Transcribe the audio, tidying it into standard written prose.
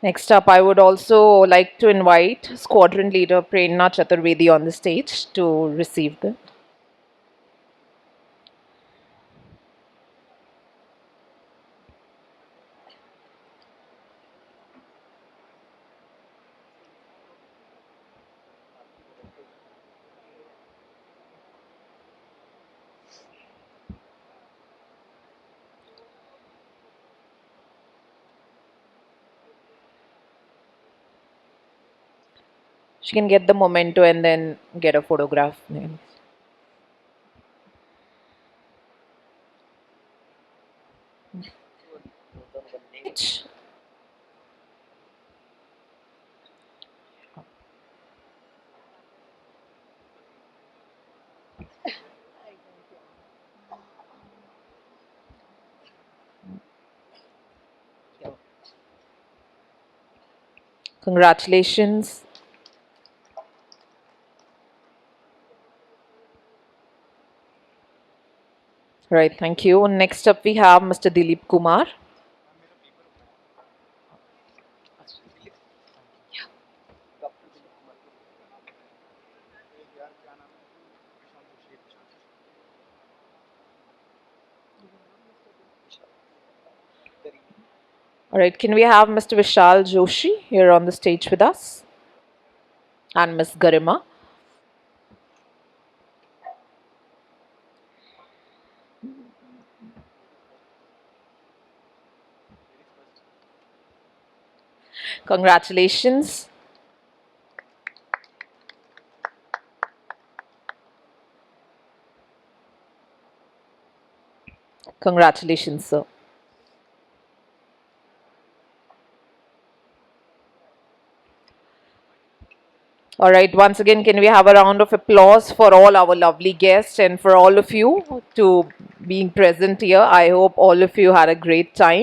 Next up, I would also like to invite Squadron Leader Prerna Chaturvedi on the stage to receive the. She can get the memento and then get a photograph. Congratulations. Right, thank you. Next up, we have Mr. Dilip Kumar. All right, can we have Mr. Vishal Joshi here on the stage with us? And Ms. Garima. Congratulations. Congratulations, sir. All right, once again, can we have a round of applause for all our lovely guests and for all of you to being present here? I hope all of you had a great time.